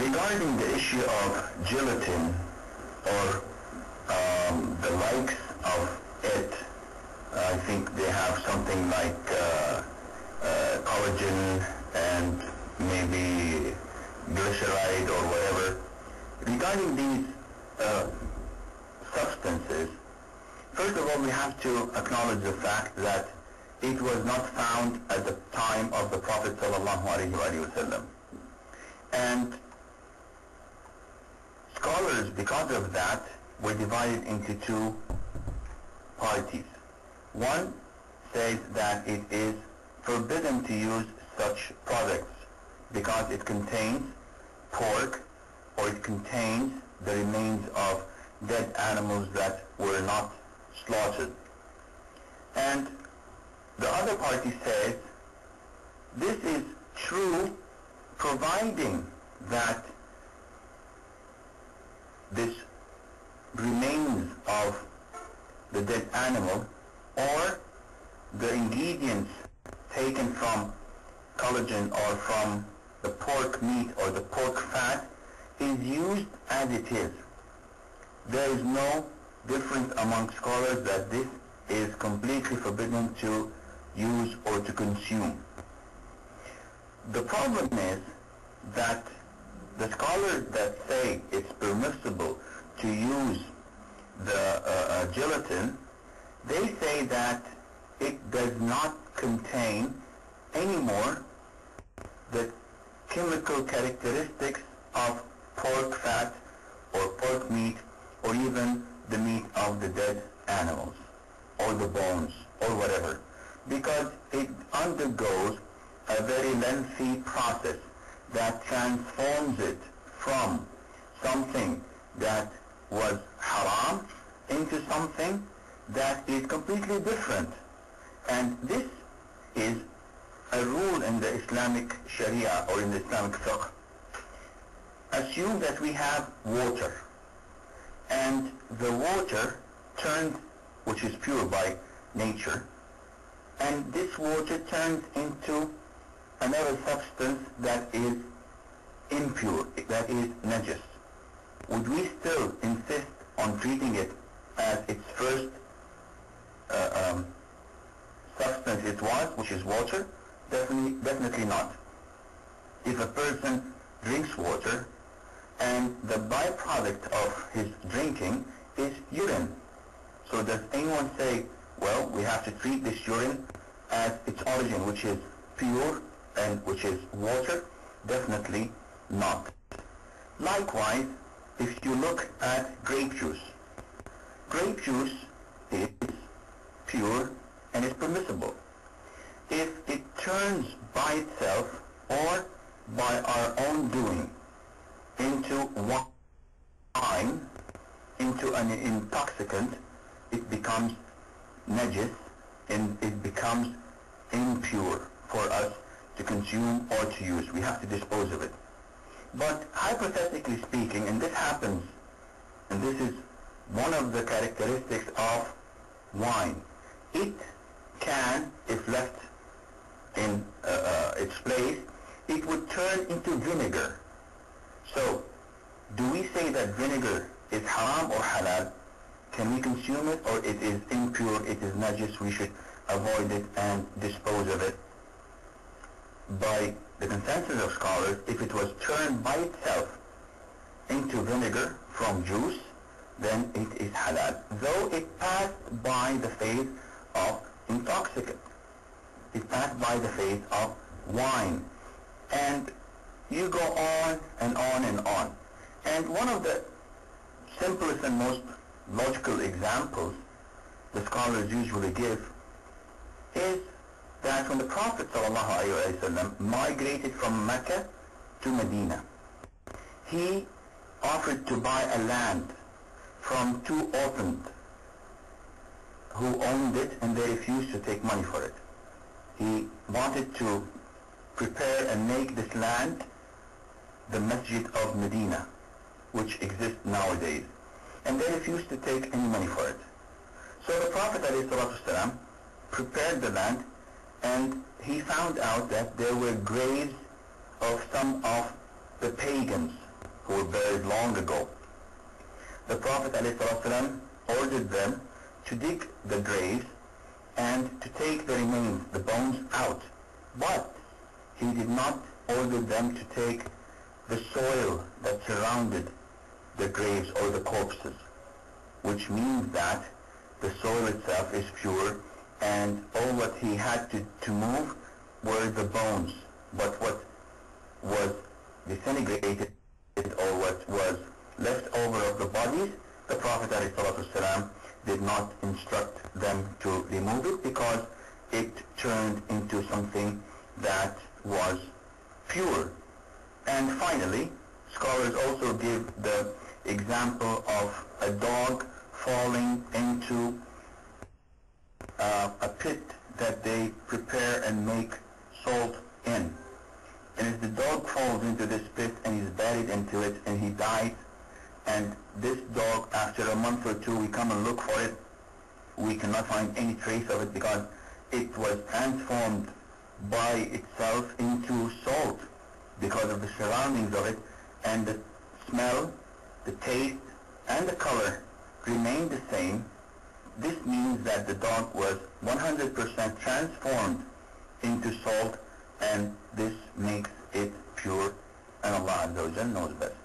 Regarding the issue of gelatin or the likes of it, I think they have something like collagen and maybe glyceride or whatever. Regarding these substances, first of all we have to acknowledge the fact that it was not found at the time of the Prophet ﷺ. And scholars, because of that, were divided into two parties. One says that it is forbidden to use such products because it contains pork or it contains the remains of dead animals that were not slaughtered. And the other party says this is true providing that this remains of the dead animal or the ingredients taken from collagen or from the pork meat or the pork fat is used as it is. There is no difference among scholars that this is completely forbidden to use or to consume. The problem is that the scholars that say it's permissible to use the gelatin, they say that it does not contain anymore the chemical characteristics of pork fat or pork meat or even the meat of the dead animals or the bones or whatever, because it undergoes a very lengthy process that transforms it from something that was haram into something that is completely different. And this is a rule in the Islamic Sharia or in the Islamic fiqh. Assume that we have water, and the water turned, which is pure by nature, and this water turns into another substance that is impure, that is najis. Would we still insist on treating it as its first substance it was, which is water? Definitely not. If a person drinks water and the byproduct of his drinking is urine, so does anyone say, well, we have to treat this urine as its origin, which is pure and which is water? Definitely not. Likewise, if you look at grape juice is pure and is permissible. If it turns by itself or by our own doing into wine, into an intoxicant, it becomes najis and it becomes impure for us to consume or to use. We have to dispose of it. But hypothetically speaking, and this happens, and this is one of the characteristics of wine, it can, if left in its place, it would turn into vinegar. So, do we say that vinegar is haram or halal? Can we consume it, or it is impure, it is najis, we should avoid it and dispose of it? By the consensus of scholars, if it was turned by itself into vinegar from juice, then it is halal, though it passed by the phase of intoxicant. It passed by the phase of wine. And you go on and on and on. And one of the simplest and most logical examples the scholars usually give is that when the Prophet ﷺ migrated from Mecca to Medina, he offered to buy a land from two orphans who owned it, and they refused to take money for it. He wanted to prepare and make this land the Masjid of Medina, which exists nowadays, and they refused to take any money for it. So the Prophet ﷺ prepared the land, and he found out that there were graves of some of the pagans who were buried long ago. The Prophet ﷺ ordered them to dig the graves and to take the remains, the bones, out. But he did not order them to take the soil that surrounded the graves or the corpses, which means that the soil itself is pure, and all what he had to move were the bones. But what was disintegrated or what was left over of the bodies, the Prophet ﷺ did not instruct them to remove it because it turned into something that was pure. And finally, scholars also give the example of a dog falling into a pit that they prepare and make salt in. And if the dog falls into this pit and he's buried into it and he dies, and this dog, after a month or two, we come and look for it, we cannot find any trace of it because it was transformed by itself into salt because of the surroundings of it, and the smell, the taste, and the color remained the same. This means that the dog was 100% transformed into salt, and this makes it pure, and Allah Azza wa Jal knows best.